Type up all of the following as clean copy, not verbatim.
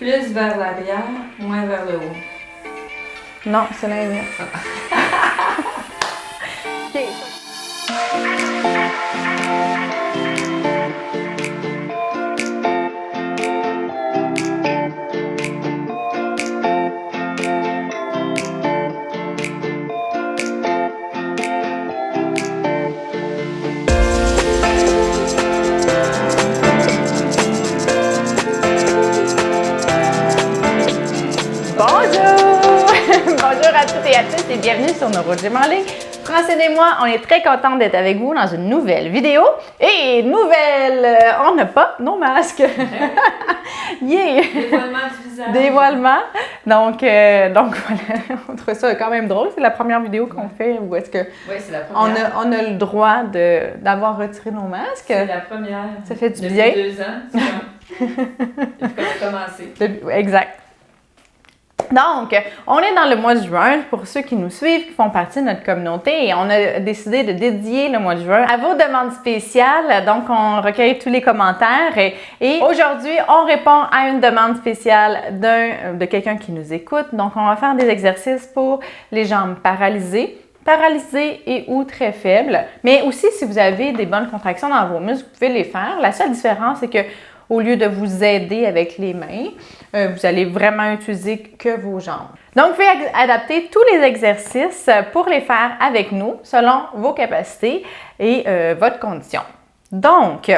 plus vers l'arrière, moins vers le haut. Non, c'est l'inverse. OK. Bonjour! Bonjour à toutes et à tous et bienvenue sur Neurogym en ligne. Francine et moi, on est très contents d'être avec vous dans une nouvelle vidéo. Et on n'a pas nos masques. Yeah! Dévoilement du visage. Dévoilement. Donc voilà, on trouve ça quand même drôle. C'est la première vidéo qu'on fait où est-ce que Oui, c'est la première. on a le droit d'avoir retiré nos masques. C'est la première. Ça fait du Depuis bien. 2 ans, c'est comme on a commencé. Exact. Donc, on est dans le mois de juin, pour ceux qui nous suivent, qui font partie de notre communauté, et on a décidé de dédier le mois de juin à vos demandes spéciales. Donc, on recueille tous les commentaires et aujourd'hui, on répond à une demande spéciale de quelqu'un qui nous écoute. Donc, on va faire des exercices pour les jambes paralysées et ou très faibles. Mais aussi, si vous avez des bonnes contractions dans vos muscles, vous pouvez les faire. La seule différence, c'est que au lieu de vous aider avec les mains, vous allez vraiment utiliser que vos jambes. Donc, vous pouvez adapter tous les exercices pour les faire avec nous selon vos capacités et votre condition. Donc,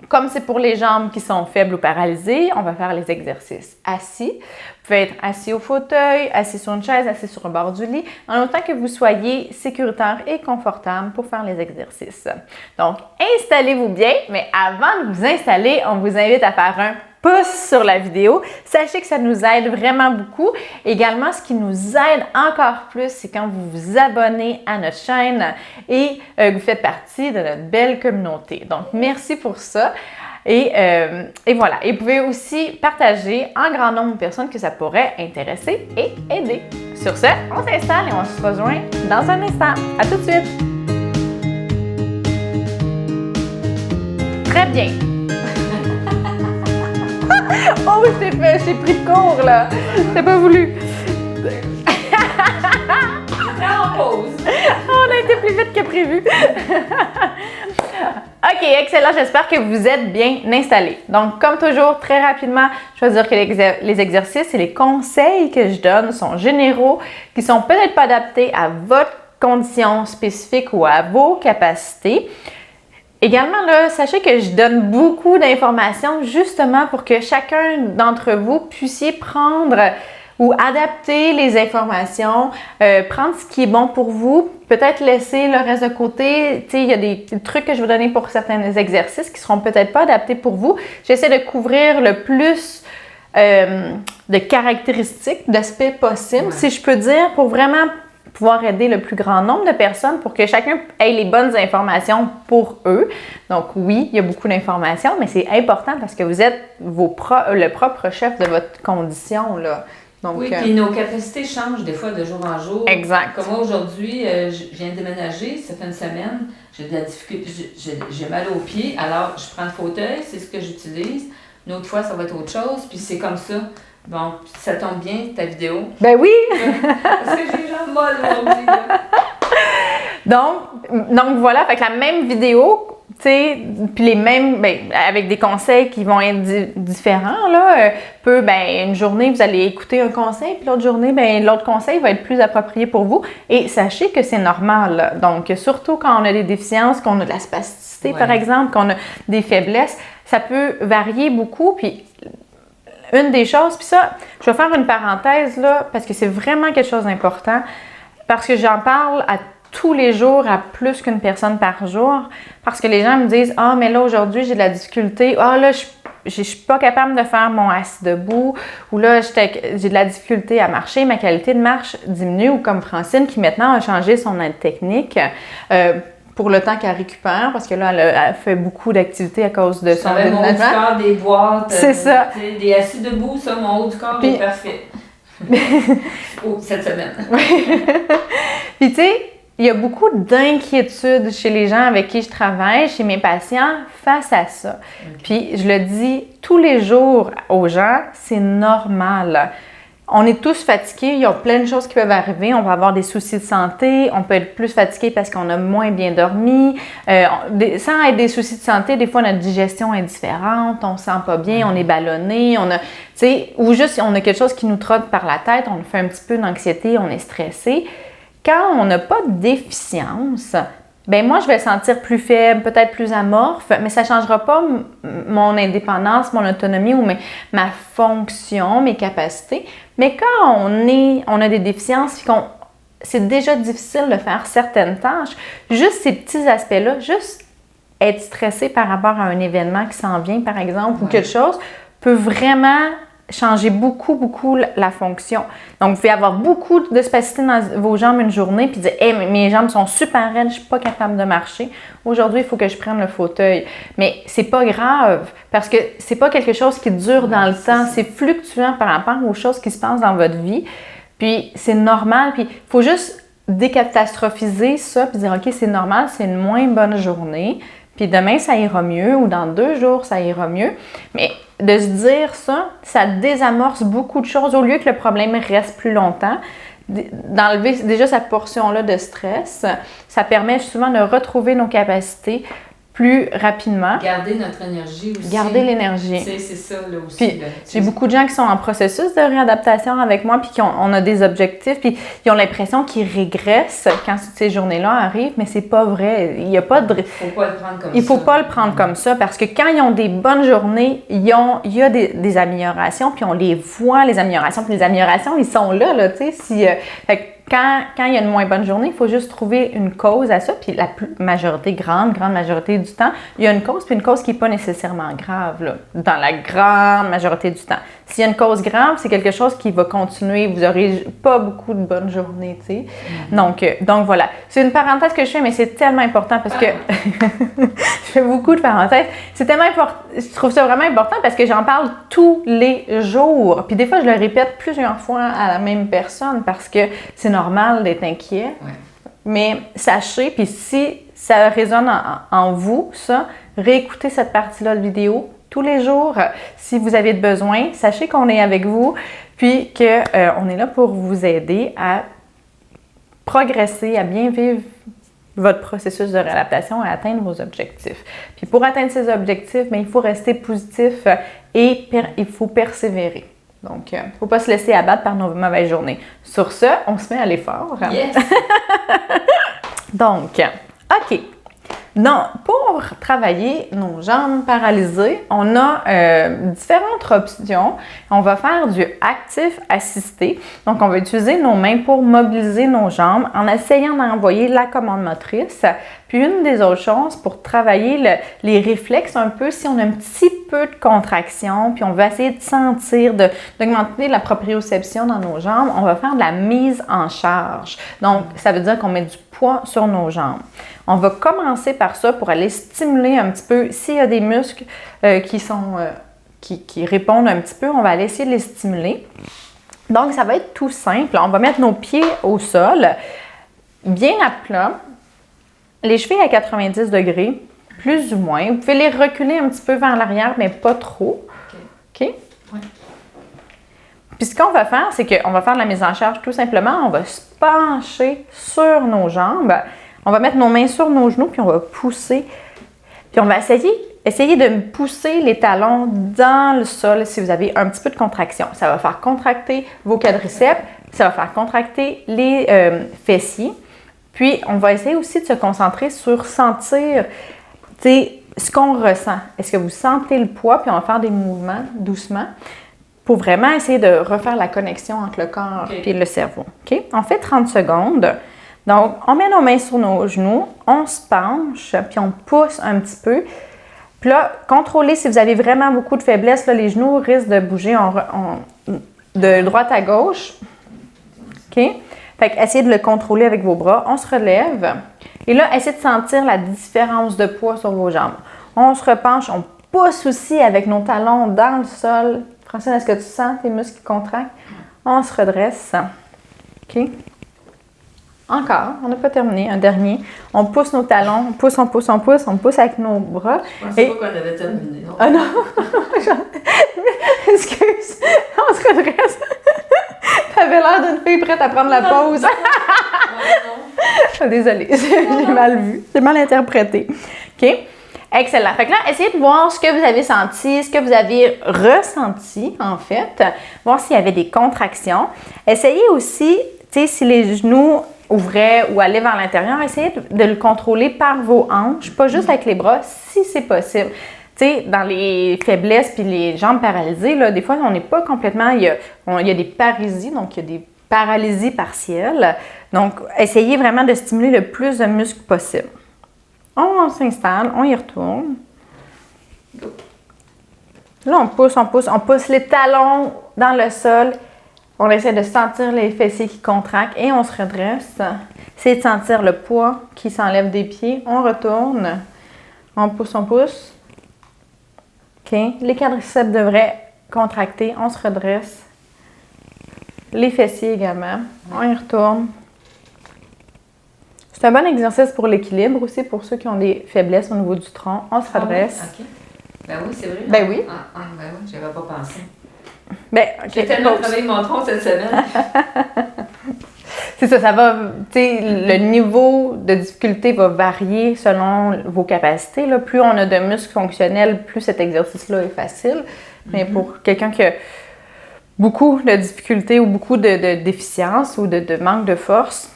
comme c'est pour les jambes qui sont faibles ou paralysées, on va faire les exercices assis. Vous pouvez être assis au fauteuil, assis sur une chaise, assis sur le bord du lit, en autant que vous soyez sécuritaire et confortable pour faire les exercices. Donc, installez-vous bien, mais avant de vous installer, on vous invite à faire un pouce sur la vidéo. Sachez que ça nous aide vraiment beaucoup. Également, ce qui nous aide encore plus, c'est quand vous vous abonnez à notre chaîne et que vous faites partie de notre belle communauté. Donc, merci pour ça. Et voilà. Et vous pouvez aussi partager en grand nombre de personnes que ça pourrait intéresser et aider. Sur ce, on s'installe et on se rejoint dans un instant. À tout de suite! Très bien! Oh, j'ai pris de cours, là! T'as pas voulu! En pause. On a été plus vite que prévu! OK, excellent. J'espère que vous êtes bien installés. Donc, comme toujours, très rapidement, je veux dire que les exercices et les conseils que je donne sont généraux, qui sont peut-être pas adaptés à votre condition spécifique ou à vos capacités. Également, là, sachez que je donne beaucoup d'informations justement pour que chacun d'entre vous puissiez prendre ou adapter les informations, prendre ce qui est bon pour vous, peut-être laisser le reste de côté. Tu sais, il y a des trucs que je vais donner pour certains exercices qui seront peut-être pas adaptés pour vous. J'essaie de couvrir le plus de caractéristiques, d'aspects possibles, si je peux dire, pour vraiment pouvoir aider le plus grand nombre de personnes pour que chacun ait les bonnes informations pour eux. Donc oui, il y a beaucoup d'informations, mais c'est important parce que vous êtes le propre chef de votre condition, là. Donc, oui, puis nos capacités changent des fois de jour en jour. Exact. Comme moi aujourd'hui, je viens de déménager, ça fait une semaine, j'ai de la difficulté, j'ai mal aux pieds, alors je prends le fauteuil, c'est ce que j'utilise. Une autre fois, ça va être autre chose, puis c'est comme ça. Bon, ça tombe bien, ta vidéo. Ben oui! Parce que j'ai les jambes molles aujourd'hui. Donc voilà, fait que la même vidéo, tu sais, puis les mêmes, avec des conseils qui vont être différents, là, une journée, vous allez écouter un conseil, puis l'autre journée, l'autre conseil va être plus approprié pour vous. Et sachez que c'est normal, là. Donc, surtout quand on a des déficiences, qu'on a de la spasticité, par exemple, qu'on a des faiblesses, ça peut varier beaucoup, puis une des choses, puis ça, je vais faire une parenthèse là, parce que c'est vraiment quelque chose d'important, parce que j'en parle à tous les jours à plus qu'une personne par jour, parce que les gens me disent « Ah, mais là, aujourd'hui, j'ai de la difficulté. Ah, là, je suis pas capable de faire mon assis debout. » Ou là, j'ai de la difficulté à marcher. Ma qualité de marche diminue. Ou comme Francine, qui maintenant a changé son aide technique pour le temps qu'elle récupère, parce que là, elle fait beaucoup d'activités à cause de son déménagement. Mon haut du corps, des boîtes, c'est ça. Des assis debout, ça, mon haut du corps est parfait. Cette semaine. Puis tu sais, il y a beaucoup d'inquiétudes chez les gens avec qui je travaille, chez mes patients, face à ça. Puis je le dis tous les jours aux gens, c'est normal. On est tous fatigués, il y a plein de choses qui peuvent arriver. On va avoir des soucis de santé, on peut être plus fatigué parce qu'on a moins bien dormi. Sans être des soucis de santé, des fois notre digestion est différente, on ne se sent pas bien, on est ballonné, ou juste on a quelque chose qui nous trotte par la tête, on fait un petit peu d'anxiété, on est stressé. Quand on n'a pas de déficience, ben moi, je vais me sentir plus faible, peut-être plus amorphe, mais ça ne changera pas mon indépendance, mon autonomie ou ma fonction, mes capacités. Mais quand on a des déficiences, c'est déjà difficile de faire certaines tâches, juste ces petits aspects-là, juste être stressé par rapport à un événement qui s'en vient, par exemple, ou quelque chose, peut vraiment changer beaucoup, beaucoup la fonction. Donc, vous pouvez avoir beaucoup de spasticité dans vos jambes une journée puis dire « Hey, mes jambes sont super raides, je suis pas capable de marcher. Aujourd'hui, il faut que je prenne le fauteuil. » Mais c'est pas grave parce que c'est pas quelque chose qui dure dans le temps. C'est fluctuant par rapport aux choses qui se passent dans votre vie. Puis, c'est normal. Puis, il faut juste décatastrophiser ça puis dire « OK, c'est normal, c'est une moins bonne journée. Puis demain, ça ira mieux ou dans 2 jours, ça ira mieux. » Mais de se dire ça, ça désamorce beaucoup de choses. Au lieu que le problème reste plus longtemps, d'enlever déjà cette portion-là de stress, ça permet souvent de retrouver nos capacités plus rapidement. Garder notre énergie aussi. Garder l'énergie. C'est ça, là aussi. Puis, j'ai beaucoup de gens qui sont en processus de réadaptation avec moi, puis on a des objectifs, puis ils ont l'impression qu'ils régressent quand ces journées-là arrivent, mais c'est pas vrai. Il y a pas de... Il faut pas le prendre comme ça. Il faut pas le prendre comme ça, parce que quand ils ont des bonnes journées, il y a des améliorations, puis on les voit, les améliorations, puis les améliorations, ils sont là, tu sais. Fait que quand il y a une moins bonne journée, il faut juste trouver une cause à ça. Puis la grande majorité du temps, il y a une cause, puis une cause qui n'est pas nécessairement grave, là, dans la grande majorité du temps. S'il y a une cause grave, c'est quelque chose qui va continuer. Vous n'aurez pas beaucoup de bonnes journées, tu sais. Donc voilà. C'est une parenthèse que je fais, mais c'est tellement important parce que... je fais beaucoup de parenthèses. C'est tellement important. Je trouve ça vraiment important parce que j'en parle tous les jours. Puis des fois, je le répète plusieurs fois à la même personne parce que c'est normal d'être inquiet. Ouais. Mais sachez, puis si ça résonne en vous, ça, réécoutez cette partie-là de vidéo tous les jours. Si vous avez besoin, sachez qu'on est avec vous, puis qu'on est là pour vous aider à progresser, à bien vivre votre processus de réadaptation et atteindre vos objectifs. Puis pour atteindre ces objectifs, bien, il faut rester positif et il faut persévérer. Donc, il ne faut pas se laisser abattre par nos mauvaises journées. Sur ce, on se met à l'effort. Yes! Donc, OK. Donc, pour travailler nos jambes paralysées, on a différentes options. On va faire du actif assisté. Donc, on va utiliser nos mains pour mobiliser nos jambes en essayant d'envoyer la commande motrice. Puis, une des autres choses pour travailler les réflexes un peu, si on a un petit peu de contraction, puis on va essayer de sentir, d'augmenter la proprioception dans nos jambes, on va faire de la mise en charge. Donc, ça veut dire qu'on met du poids sur nos jambes. On va commencer par ça pour aller stimuler un petit peu. S'il y a des muscles qui répondent un petit peu, on va aller essayer de les stimuler. Donc, ça va être tout simple. On va mettre nos pieds au sol, bien à plat, les chevilles à 90 degrés, plus ou moins. Vous pouvez les reculer un petit peu vers l'arrière, mais pas trop. OK? Ouais. Puis ce qu'on va faire, c'est qu'on va faire de la mise en charge tout simplement. On va se pencher sur nos jambes. On va mettre nos mains sur nos genoux, puis on va pousser. Puis on va essayer de pousser les talons dans le sol si vous avez un petit peu de contraction. Ça va faire contracter vos quadriceps, ça va faire contracter les fessiers. Puis, on va essayer aussi de se concentrer sur sentir, ce qu'on ressent. Est-ce que vous sentez le poids? Puis, on va faire des mouvements doucement pour vraiment essayer de refaire la connexion entre le corps et le cerveau. OK? On fait 30 secondes. Donc, on met nos mains sur nos genoux, on se penche, puis on pousse un petit peu. Puis là, contrôlez si vous avez vraiment beaucoup de faiblesse. Là, les genoux risquent de bouger de droite à gauche. OK? Fait que essayez de le contrôler avec vos bras. On se relève. Et là, essayez de sentir la différence de poids sur vos jambes. On se repenche, on pousse aussi avec nos talons dans le sol. Francine, est-ce que tu sens tes muscles qui contractent? On se redresse. OK? Encore, on n'a pas terminé. Un dernier. On pousse nos talons, on pousse, on pousse, on pousse, on pousse avec nos bras. Je pensais pas qu'on avait terminé. Non. Ah non! Excuse, on se redresse. T'avais l'air d'une fille prête à prendre la pause. Non. Désolée, j'ai mal vu, j'ai mal interprété. OK? Excellent. Fait que là, essayez de voir ce que vous avez senti, ce que vous avez ressenti, en fait. Voir s'il y avait des contractions. Essayez aussi, tu sais, si les genoux ouvraient ou allaient vers l'intérieur, essayez de le contrôler par vos hanches, pas juste avec les bras, si c'est possible. Tu sais, dans les faiblesses puis les jambes paralysées, là, des fois, on n'est pas complètement... Il y a des parésies, donc il y a des paralysies partielles. Donc, essayez vraiment de stimuler le plus de muscles possible. On s'installe, on y retourne. Là, on pousse les talons dans le sol. On essaie de sentir les fessiers qui contractent et on se redresse. Essayez de sentir le poids qui s'enlève des pieds. On retourne. On pousse. OK. Les quadriceps devraient contracter. On se redresse. Les fessiers également. On y retourne. C'est un bon exercice pour l'équilibre aussi, pour ceux qui ont des faiblesses au niveau du tronc. On se redresse. Oui? OK. Ben oui, c'est vrai. Ben oui. Ben oui, j'avais pas pensé. Ben, OK. J'ai tellement travaillé mon tronc cette semaine. C'est ça, ça va, tu sais, le niveau de difficulté va varier selon vos capacités. Là. Plus on a de muscles fonctionnels, plus cet exercice-là est facile. Mais pour quelqu'un qui a beaucoup de difficultés ou beaucoup de déficiences ou de manque de force,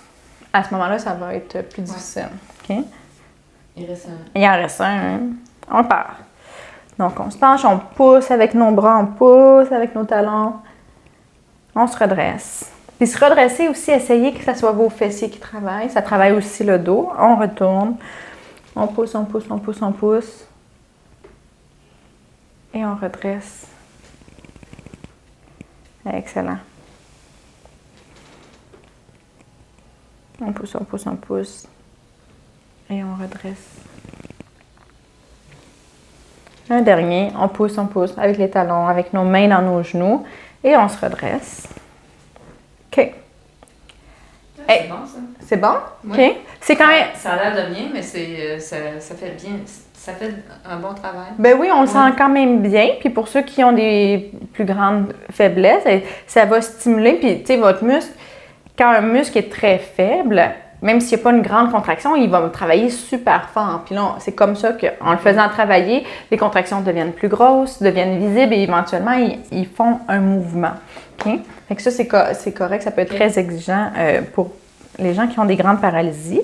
à ce moment-là, ça va être plus difficile. OK? Il reste un. Il en reste un. Hein? On part. Donc, on se penche, on pousse avec nos bras, on pousse avec nos talons. On se redresse. Puis se redresser aussi, essayez que ce soit vos fessiers qui travaillent. Ça travaille aussi le dos. On retourne. On pousse. Et on redresse. Excellent. On pousse. Et on redresse. Un dernier, on pousse avec les talons, avec nos mains dans nos genoux. Et on se redresse. OK. C'est bon, ça. C'est bon? Oui. OK. C'est quand même... Ça a l'air de bien, mais ça fait bien. Ça fait un bon travail. Ben oui, on le sent quand même bien. Puis pour ceux qui ont des plus grandes faiblesses, ça va stimuler. Puis, tu sais, votre muscle, quand un muscle est très faible, même s'il n'y a pas une grande contraction, il va travailler super fort. Puis là, c'est comme ça qu'en le faisant travailler, les contractions deviennent plus grosses, deviennent visibles et éventuellement, ils font un mouvement. OK? Fait que ça, c'est correct. Ça peut être très exigeant pour les gens qui ont des grandes parésies.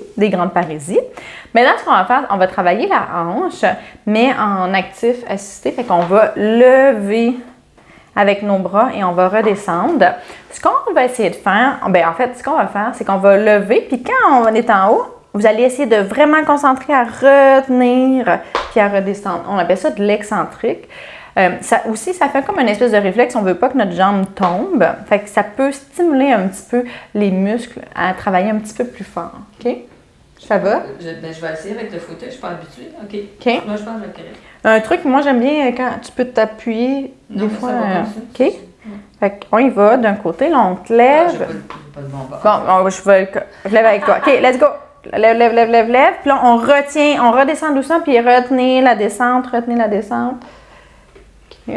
Mais là, ce qu'on va faire, on va travailler la hanche, mais en actif assisté. Fait qu'on va lever avec nos bras et on va redescendre. Ce qu'on va essayer de faire, ce qu'on va faire, c'est qu'on va lever, puis quand on est en haut, vous allez essayer de vraiment concentrer à retenir puis à redescendre. On appelle ça de l'excentrique. Ça fait comme une espèce de réflexe. On ne veut pas que notre jambe tombe. Fait que ça peut stimuler un petit peu les muscles à travailler un petit peu plus fort. OK? Ça va? Je vais essayer avec le fauteuil. Je ne suis pas habituée. OK. Moi, je pense que je vais correct. Un truc, moi, j'aime bien quand tu peux t'appuyer des fois. Ça va OK? Fait qu'on y va d'un côté. Là, on te lève. J'ai pas de bon bord. Bon, je lève avec toi. OK, let's go. Lève. Puis là, on redescend doucement, puis retenez la descente. OK.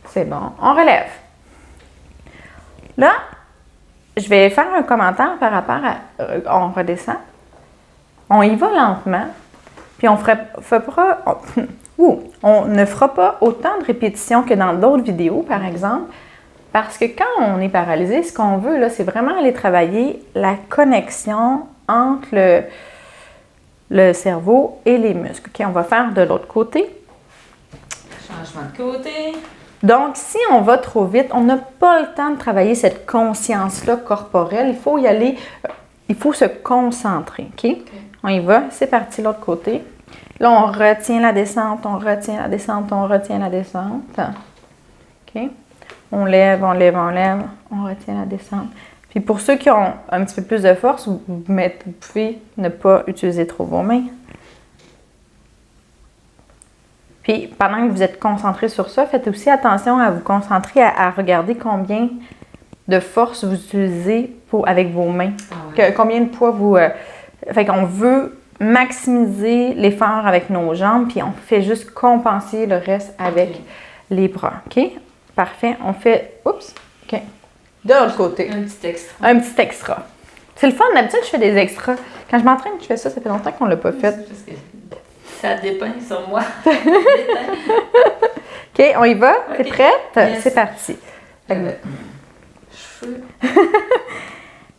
C'est bon. On relève. Là, je vais faire un commentaire par rapport à... on redescend. On y va lentement. Puis on ne fera pas autant de répétitions que dans d'autres vidéos, par exemple. Parce que quand on est paralysé, ce qu'on veut, là, c'est vraiment aller travailler la connexion entre le cerveau et les muscles. OK, on va faire de l'autre côté. Changement de côté. Donc, si on va trop vite, on n'a pas le temps de travailler cette conscience-là corporelle. Il faut y aller, il faut se concentrer. OK? On y va. C'est parti, l'autre côté. Là, on retient la descente, on retient la descente. OK? On lève, on retient la descente. Puis pour ceux qui ont un petit peu plus de force, vous pouvez ne pas utiliser trop vos mains. Puis pendant que vous êtes concentré sur ça, faites aussi attention à vous concentrer à regarder combien de force vous utilisez avec vos mains. Ah ouais. Combien de poids vous... fait qu'on veut maximiser l'effort avec nos jambes, puis on fait juste compenser le reste avec les bras. OK? Parfait. On fait... Oups! OK. De l'autre côté. Un petit extra. Un petit extra. C'est le fun. D'habitude, je fais des extras. Quand je m'entraîne, je fais ça. Ça fait longtemps qu'on l'a pas fait. Parce que ça dépeint sur moi. OK, on y va? T'es OK. prête? Yes. C'est parti. Cheveux.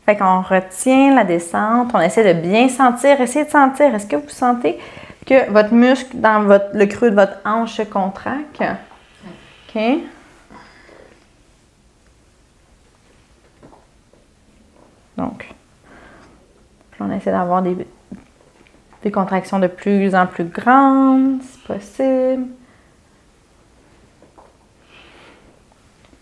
Fait qu'on retient la descente. On essaie de bien sentir. Essayez de sentir. Est-ce que vous sentez que votre muscle dans le creux de votre hanche se contracte? OK. Donc, puis on essaie d'avoir des contractions de plus en plus grandes, si possible.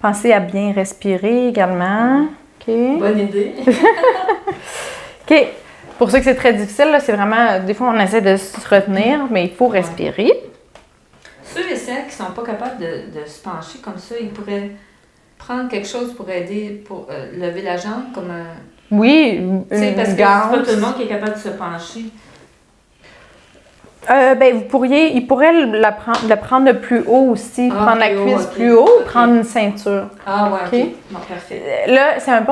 Pensez à bien respirer également. OK. Bonne idée. OK. Pour ceux que c'est très difficile, là, c'est vraiment... Des fois, on essaie de se retenir, mais il faut respirer. Ceux et celles qui ne sont pas capables de se pencher comme ça, ils pourraient prendre quelque chose pour aider, pour lever la jambe, comme un... Oui, Tu sais, parce que c'est ganse. pas tout le monde qui est capable de se pencher. Ben, il pourrait le prendre de plus haut aussi, Ah, prendre la plus haut, cuisse ok. plus haut, Ok. prendre une ceinture. Ah ouais, OK. OK. Bon, parfait. Là, c'est un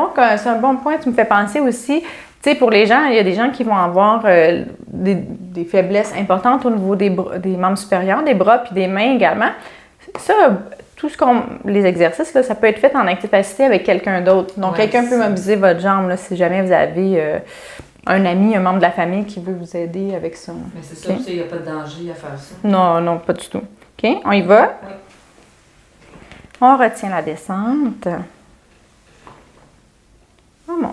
bon point. Tu me fais penser aussi, tu sais, pour les gens, il y a des gens qui vont avoir des faiblesses importantes au niveau des membres supérieurs, des bras puis des mains également. Ça, les exercices, là, ça peut être fait en incapacité avec quelqu'un d'autre. Donc, Ouais, quelqu'un peut c'est ça. mobiliser votre jambe là, si jamais vous avez un ami, un membre de la famille qui veut vous aider avec ça. Mais c'est ça, OK. tu sais, il n'y a pas de danger à faire ça. Non, non, pas du tout. OK, on y va. Oui. On retient la descente. Oh mon.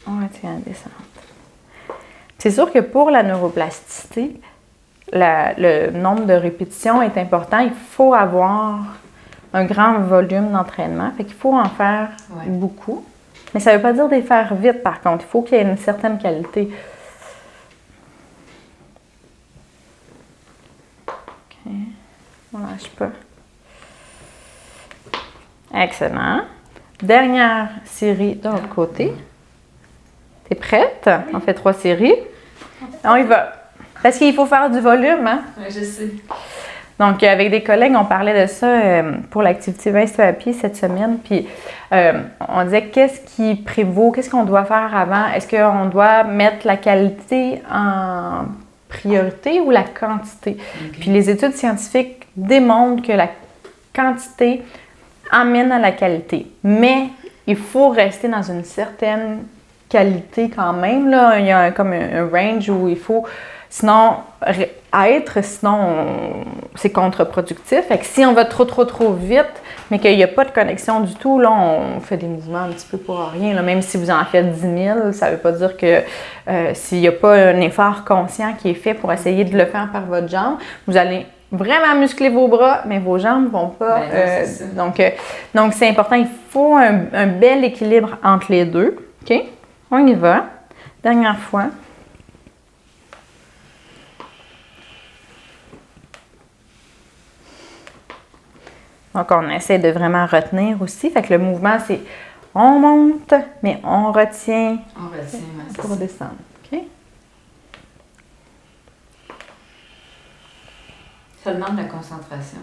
On retient la descente. C'est sûr que pour la neuroplasticité, le nombre de répétitions est important. Il faut avoir un grand volume d'entraînement. Fait qu'il faut en faire Ouais. beaucoup. Mais ça ne veut pas dire de les faire vite, par contre. Il faut qu'il y ait une certaine qualité. OK. On ne lâche pas. Excellent. Dernière série de l'autre côté. T'es prête? On fait 3 séries. On y va. Parce qu'il faut faire du volume, hein? Oui, je sais. Donc, avec des collègues, on parlait de ça pour l'activité 20 à pied cette semaine. Puis, on disait qu'est-ce qui prévaut, qu'est-ce qu'on doit faire avant? Est-ce qu'on doit mettre la qualité en priorité ou la quantité? OK. Puis, les études scientifiques démontrent que la quantité amène à la qualité. Mais il faut rester dans une certaine qualité quand même. Là. Il y a comme un range où il faut... Sinon, c'est contre-productif. Fait que si on va trop vite, mais qu'il n'y a pas de connexion du tout, là, on fait des mouvements un petit peu pour rien. Là. Même si vous en faites 10 000, ça ne veut pas dire que s'il n'y a pas un effort conscient qui est fait pour essayer de le faire par votre jambe, vous allez vraiment muscler vos bras, mais vos jambes ne vont pas. Ben non, c'est ça. Donc, c'est important. Il faut un bel équilibre entre les deux. OK? On y va. Dernière fois. Donc, on essaie de vraiment retenir aussi. Fait que le mouvement, c'est on monte, mais on retient On retient, ouais, c'est pour ça. descendre. OK? Ça demande de la concentration.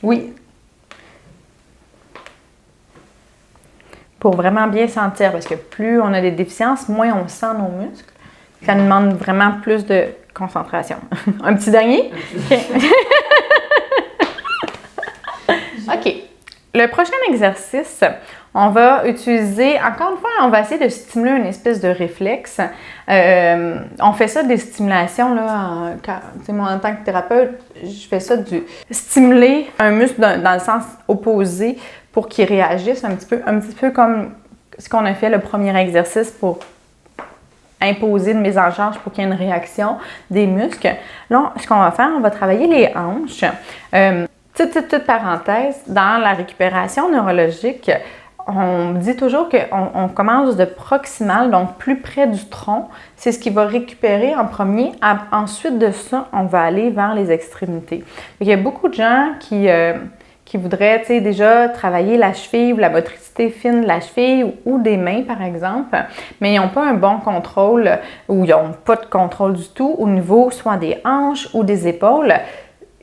Oui. Pour vraiment bien sentir, parce que plus on a des déficiences, moins on sent nos muscles. Ça nous demande vraiment plus de concentration. Un petit dernier? OK. OK. Le prochain exercice, on va utiliser, encore une fois, on va essayer de stimuler une espèce de réflexe. On fait ça des stimulations, là, moi en tant que thérapeute, je fais ça stimuler un muscle dans le sens opposé pour qu'il réagisse un petit peu comme ce qu'on a fait le premier exercice pour imposer une mise en charge pour qu'il y ait une réaction des muscles. Là, ce qu'on va faire, on va travailler les hanches. Petite parenthèse, dans la récupération neurologique, on dit toujours qu'on commence de proximal, donc plus près du tronc. C'est ce qui va récupérer en premier. Ensuite de ça, on va aller vers les extrémités. Il y a beaucoup de gens qui qui voudraient, tu sais, déjà travailler la cheville ou la motricité fine de la cheville ou des mains, par exemple, mais ils n'ont pas un bon contrôle ou ils n'ont pas de contrôle du tout au niveau soit des hanches ou des épaules,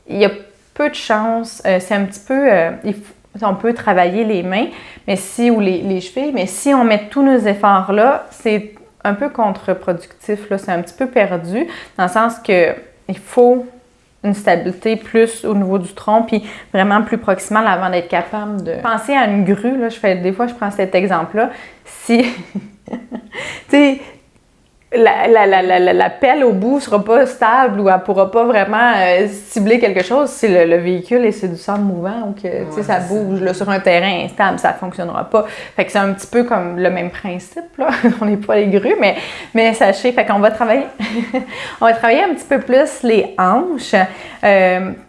il y a peu de chance. C'est un petit peu... on peut travailler les mains ou les chevilles, mais si on met tous nos efforts là, c'est un peu contre-productif, là, c'est un petit peu perdu, dans le sens que il faut une stabilité plus au niveau du tronc, puis vraiment plus proximal avant d'être capable de... Penser à une grue, là, des fois, je prends cet exemple-là, si... tu sais, la pelle au bout ne sera pas stable ou elle ne pourra pas vraiment cibler quelque chose si le véhicule et c'est du sol mouvant ou que ça bouge là, sur un terrain instable, ça ne fonctionnera pas. Fait que c'est un petit peu comme le même principe, là. On n'est pas les grues, mais sachez, fait qu'on va travailler on va travailler un petit peu plus les hanches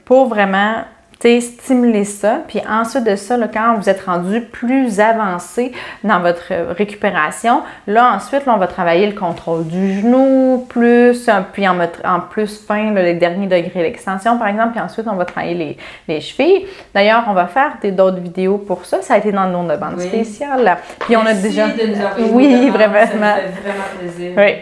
pour vraiment stimuler ça. Puis ensuite de ça, là, quand vous êtes rendu plus avancé dans votre récupération, là, ensuite, là, on va travailler le contrôle du genou, puis en plus fin, là, les derniers degrés l'extension, par exemple, puis ensuite, on va travailler les chevilles. D'ailleurs, on va faire d'autres vidéos pour ça. Ça a été dans nos demandes spéciales. Là. Puis on a déjà... de nous envoyer oui, vraiment. vraiment. Ça nous fait vraiment plaisir. Oui.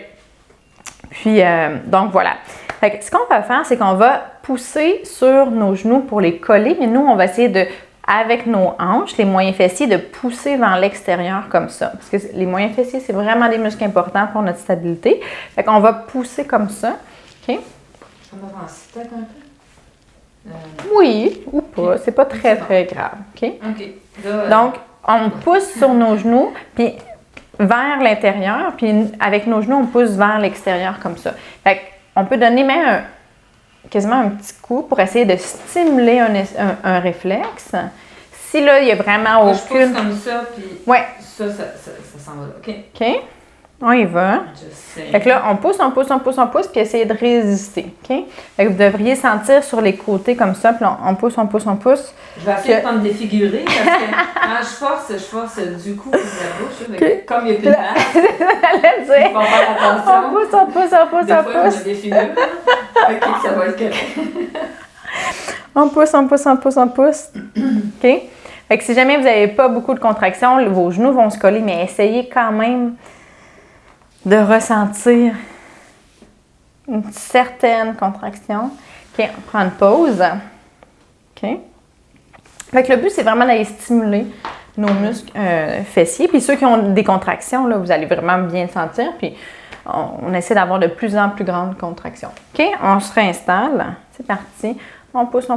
Puis, donc, voilà. Fait que ce qu'on va faire, c'est qu'on va pousser sur nos genoux pour les coller, mais nous, on va essayer de, avec nos hanches, les moyens fessiers, de pousser vers l'extérieur comme ça. Parce que les moyens fessiers, c'est vraiment des muscles importants pour notre stabilité. Fait qu'on va pousser comme ça. OK? On avance peut-être un peu? Oui, ou pas. C'est pas très, très grave. OK? OK. Là, donc, on pousse sur nos genoux, puis vers l'intérieur, puis avec nos genoux, on pousse vers l'extérieur comme ça. Fait qu'on peut donner même quasiment un petit coup pour essayer de stimuler un réflexe. Si là, il y a vraiment moi, aucune... je pousse comme ça, puis ça s'en va là. OK. OK. On y va. Fait que là, on pousse, puis essayer de résister. OK? Fait que vous devriez sentir sur les côtés comme ça, puis on pousse. Je vais essayer de pas me défigurer, parce que quand je force du coup pour la bouche. Okay. Comme il n'y a plus de masse, il faut faire attention. On pousse. Des fois, je me défigure. OK, ça va être correct. On pousse. OK? Fait que si jamais vous n'avez pas beaucoup de contractions, vos genoux vont se coller, mais essayez quand même de ressentir une certaine contraction. OK, on prend une pause. OK? Fait que le but, c'est vraiment d'aller stimuler nos muscles fessiers. Puis ceux qui ont des contractions, là, vous allez vraiment bien le sentir. Puis on essaie d'avoir de plus en plus grandes contractions. OK? On se réinstalle. C'est parti. On pousse.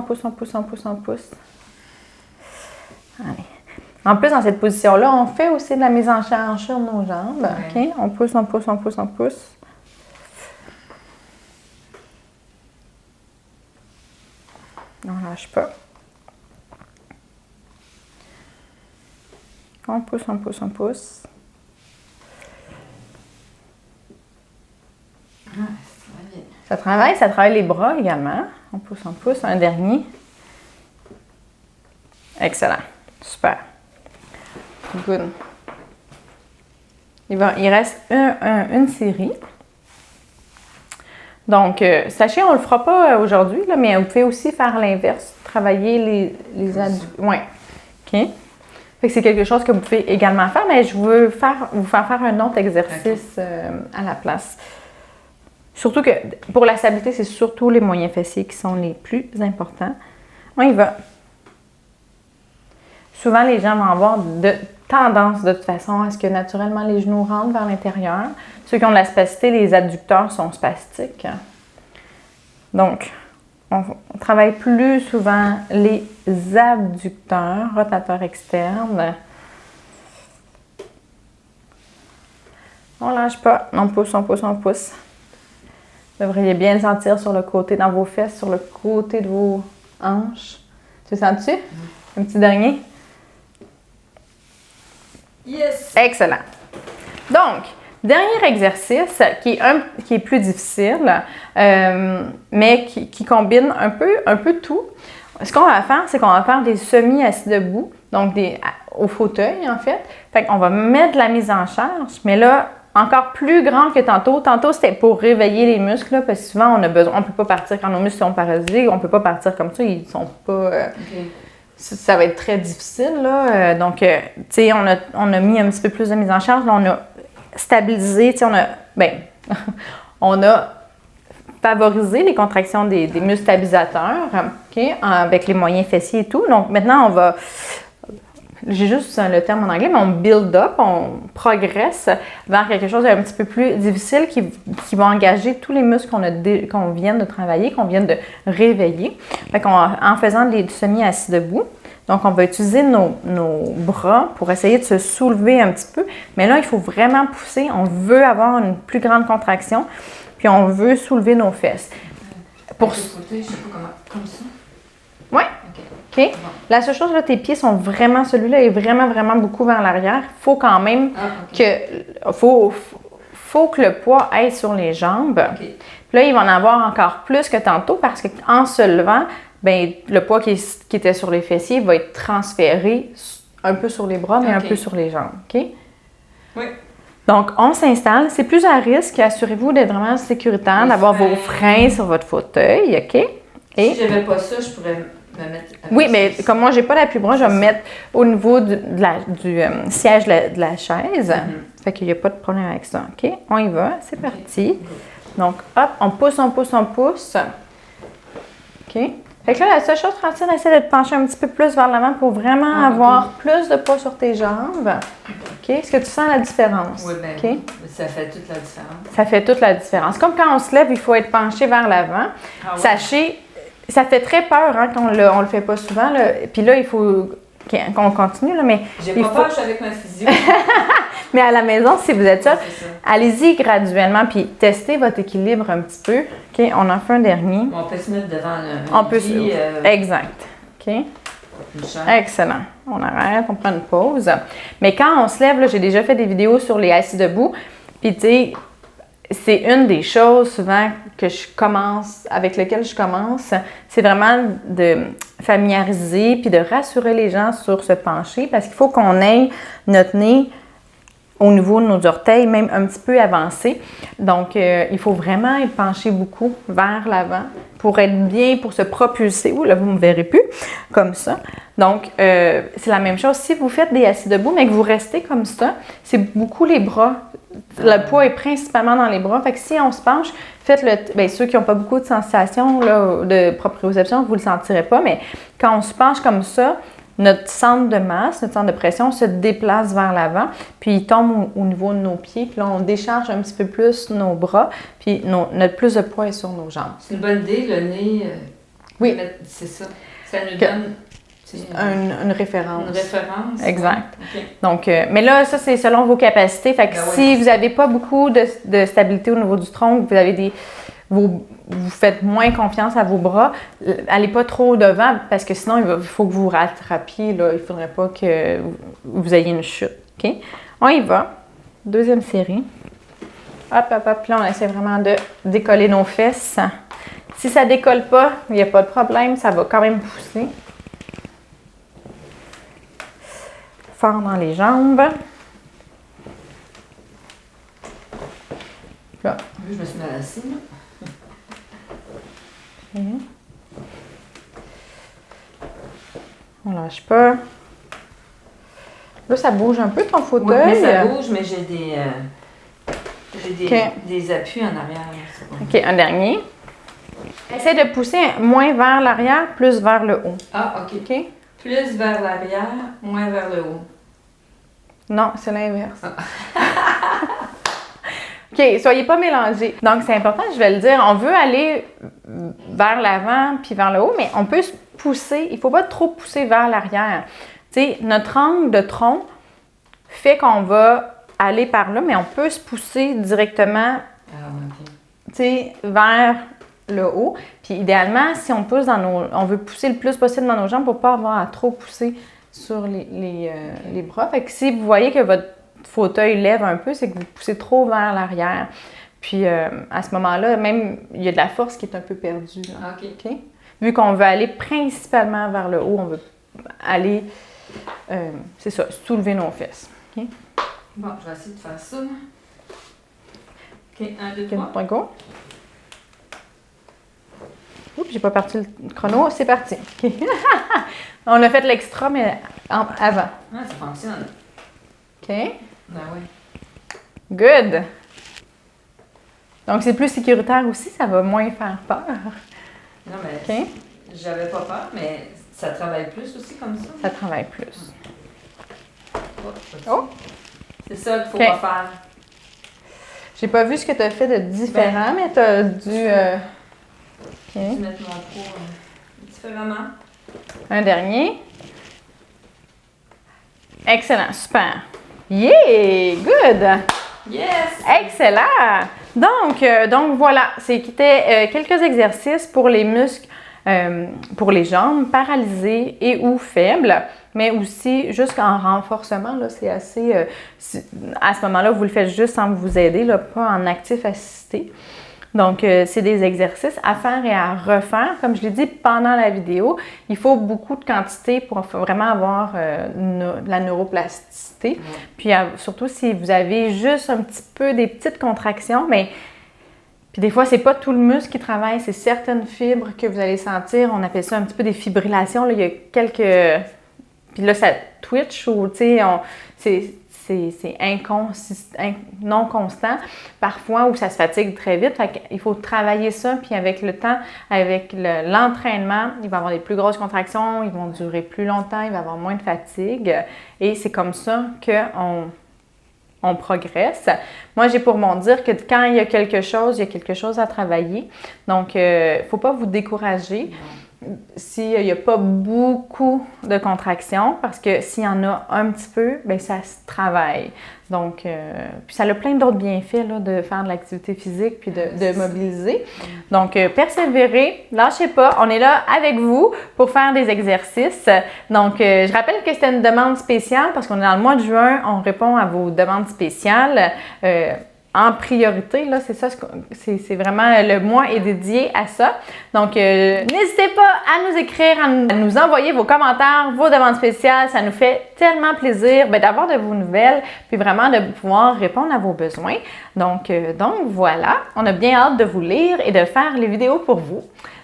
Allez. En plus, dans cette position-là, on fait aussi de la mise en charge sur nos jambes. Ouais. OK? On pousse. On lâche pas. On pousse. Ça travaille les bras également. On pousse. Un dernier. Excellent. Super. Good. Il reste une série. Donc, sachez, on ne le fera pas aujourd'hui, là, mais vous pouvez aussi faire l'inverse. Travailler les adducteurs. Oui. OK. Fait que c'est quelque chose que vous pouvez également faire, mais je veux vous faire un autre exercice à la place. Surtout que pour la stabilité, c'est surtout les moyens fessiers qui sont les plus importants. On y va. Souvent, les gens vont avoir tendance de toute façon à ce que naturellement les genoux rentrent vers l'intérieur. Ceux qui ont de la spasticité, les adducteurs sont spastiques. Donc, on travaille plus souvent les abducteurs, rotateurs externes. On lâche pas, on pousse. Vous devriez bien le sentir sur le côté, dans vos fesses, sur le côté de vos hanches. Tu le sens-tu? Un petit dernier? Yes! Excellent. Donc, dernier exercice qui est plus difficile, mais qui combine un peu tout. Ce qu'on va faire, c'est qu'on va faire des semi-assis debout, donc au fauteuil en fait. Fait qu'on va mettre de la mise en charge, mais là, encore plus grand que tantôt. Tantôt, c'était pour réveiller les muscles, là, parce que souvent, on ne peut pas partir quand nos muscles sont paralysés, on ne peut pas partir comme ça, ils sont pas... ça va être très difficile, là. Donc, tu sais, on a mis un petit peu plus de mise en charge. Là, on a stabilisé, tu sais, on a favorisé les contractions des muscles stabilisateurs, OK, avec les moyens fessiers et tout. Donc, maintenant, j'ai juste le terme en anglais, mais on build up, on progresse vers quelque chose d'un petit peu plus difficile qui va engager tous les muscles qu'on vient de travailler, qu'on vient de réveiller. Fait en faisant des semi-assis debout, donc on va utiliser nos bras pour essayer de se soulever un petit peu. Mais là, il faut vraiment pousser. On veut avoir une plus grande contraction, puis on veut soulever nos fesses. Pour ce côté, je sais pas comment, comme ça? Oui. OK. Bon. La seule chose, là, tes pieds sont vraiment, celui-là est vraiment, vraiment beaucoup vers l'arrière. Il faut quand même faut que le poids aille sur les jambes. Puis là, il va en avoir encore plus que tantôt parce qu'en se levant, ben, le poids qui était sur les fessiers va être transféré un peu sur les bras, mais un peu sur les jambes. OK? Oui. Donc, on s'installe. C'est plus à risque. Assurez-vous d'être vraiment sécuritaire, d'avoir vos freins sur votre fauteuil. OK? Et si je n'avais pas ça, je pourrais me mettre... Oui, mais comme moi, je n'ai pas d'appui-bras, je vais me mettre au niveau du siège de la chaise. Fait qu'il n'y a pas de problème avec ça. OK? On y va. C'est parti. Donc, hop, on pousse, on pousse, on pousse. OK? Fait que là, la seule chose, Francine, essaie de te pencher un petit peu plus vers l'avant pour vraiment avoir plus de poids sur tes jambes. OK? Est-ce que tu sens la différence? Oui, bien, ça fait toute la différence. Ça fait toute la différence. Comme quand on se lève, il faut être penché vers l'avant. Sachez, ça fait très peur hein, quand on le fait pas souvent. Là. Puis là, il faut qu'on continue. Là, mais j'ai pas peur, je suis avec ma physio. Mais à la maison, si vous êtes seul, allez-y graduellement, puis testez votre équilibre un petit peu. OK, on en fait un dernier. On peut se mettre devant Exact. OK. Excellent. On arrête, on prend une pause. Mais quand on se lève, là, j'ai déjà fait des vidéos sur les assis debout. Puis tu sais, c'est une des choses souvent avec lesquelles je commence, c'est vraiment de familiariser puis de rassurer les gens sur se pencher parce qu'il faut qu'on ait notre nez au niveau de nos orteils, même un petit peu avancé. Donc, il faut vraiment être penché beaucoup vers l'avant pour être bien, pour se propulser. Ouh, là, vous ne me verrez plus, comme ça. Donc, c'est la même chose. Si vous faites des assis debout, mais que vous restez comme ça, c'est beaucoup les bras. Le poids est principalement dans les bras. Fait que si on se penche, faites-le. Bien, ceux qui n'ont pas beaucoup de sensations là, de proprioception, vous ne le sentirez pas, mais quand on se penche comme ça, notre centre de masse, notre centre de pression se déplace vers l'avant, puis il tombe au niveau de nos pieds, puis là, on décharge un petit peu plus nos bras, puis notre plus de poids est sur nos jambes. C'est une bonne idée, le nez. Oui. C'est ça. Ça nous donne une référence. Une référence. Exact. Okay. Donc, mais là, ça, c'est selon vos capacités. Fait que si vous n'avez pas beaucoup de stabilité au niveau du tronc, vous avez vous faites moins confiance à vos bras, allez pas trop devant parce que sinon, il faut que vous vous rattrapiez. Là. Il ne faudrait pas que vous ayez une chute. OK? On y va. Deuxième série. Hop, hop, hop. Puis là, on essaie vraiment de décoller nos fesses. Si ça ne décolle pas, il n'y a pas de problème. Ça va quand même pousser. Fort dans les jambes. Là. Je me suis mal assise. On lâche pas. Là, ça bouge un peu ton fauteuil. Oui, mais ça bouge, mais j'ai des appuis en arrière. OK, un dernier. Essaye de pousser moins vers l'arrière, plus vers le haut. Ah, OK. Plus vers l'arrière, moins vers le haut. Non, c'est l'inverse. OK, soyez pas mélangés. Donc, c'est important, je vais le dire. On veut aller vers l'avant puis vers le haut, mais on peut se pousser. Il ne faut pas trop pousser vers l'arrière. Tu sais, notre angle de tronc fait qu'on va aller par là, mais on peut se pousser directement tu sais, vers le haut. Puis, idéalement, si on pousse on veut pousser le plus possible dans nos jambes pour ne pas avoir à trop pousser sur les bras. Fait que si vous voyez que votre fauteuil lève un peu, c'est que vous poussez trop vers l'arrière. Puis à ce moment-là, même, il y a de la force qui est un peu perdue. OK. Vu qu'on veut aller principalement vers le haut, on veut aller, c'est ça, soulever nos fesses. Okay? Bon, je vais essayer de faire ça. OK, 1, 2, 3. Go. Oups, j'ai pas parti le chrono. C'est parti. OK. On a fait l'extra, mais avant. Ah, ça fonctionne. OK. Ben oui. Good. Donc, c'est plus sécuritaire aussi, ça va moins faire peur. Non, mais OK. J'avais pas peur, mais ça travaille plus aussi comme ça. Ça travaille plus. Oh! C'est ça qu'il faut OK. pas faire. J'ai pas vu ce que tu as fait de différent, mais tu as dû... Je vais OK. mettre mon trou différemment. Un dernier. Excellent, super. Yeah! Good! Yes! Excellent! Donc voilà, c'était quelques exercices pour les muscles, pour les jambes paralysées et ou faibles, mais aussi jusqu'en renforcement, là, c'est assez... à ce moment-là, vous le faites juste sans vous aider, là, pas en actif assisté. Donc, c'est des exercices à faire et à refaire. Comme je l'ai dit pendant la vidéo, il faut beaucoup de quantité pour vraiment avoir de la neuroplasticité. Puis surtout si vous avez juste un petit peu des petites contractions, mais puis des fois, c'est pas tout le muscle qui travaille, c'est certaines fibres que vous allez sentir. On appelle ça un petit peu des fibrillations. Là. Il y a quelques... Puis là, ça twitch ou, tu sais, c'est non constant, parfois où ça se fatigue très vite. Fait qu'il faut travailler ça, puis avec le temps, avec l'entraînement, il va y avoir des plus grosses contractions, ils vont durer plus longtemps, il va y avoir moins de fatigue. Et c'est comme ça qu'on progresse. Moi, j'ai pour mon dire que quand il y a quelque chose à travailler. Donc, il ne faut pas vous décourager s'il n'y a pas beaucoup de contractions, parce que s'il y en a un petit peu, bien, ça se travaille. Donc, puis ça a plein d'autres bienfaits là, de faire de l'activité physique puis de mobiliser. Donc, persévérez, lâchez pas, on est là avec vous pour faire des exercices. Donc, je rappelle que c'était une demande spéciale parce qu'on est dans le mois de juin, on répond à vos demandes spéciales. En priorité, là, c'est ça, c'est vraiment le mois est dédié à ça. Donc, n'hésitez pas à nous écrire, à nous envoyer vos commentaires, vos demandes spéciales. Ça nous fait tellement plaisir d'avoir de vos nouvelles, puis vraiment de pouvoir répondre à vos besoins. Donc voilà, on a bien hâte de vous lire et de faire les vidéos pour vous.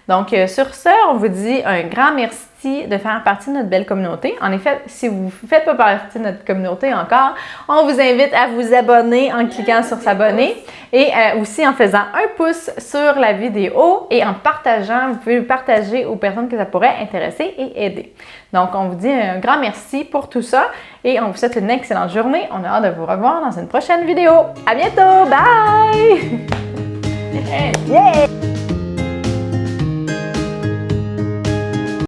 Donc, sur ce, on vous dit un grand merci de faire partie de notre belle communauté. En effet, si vous ne faites pas partie de notre communauté encore, on vous invite à vous abonner en cliquant sur s'abonner et aussi en faisant un pouce sur la vidéo et en partageant. Vous pouvez le partager aux personnes que ça pourrait intéresser et aider. Donc, on vous dit un grand merci pour tout ça et on vous souhaite une excellente journée. On a hâte de vous revoir dans une prochaine vidéo. À bientôt! Bye! Yeah!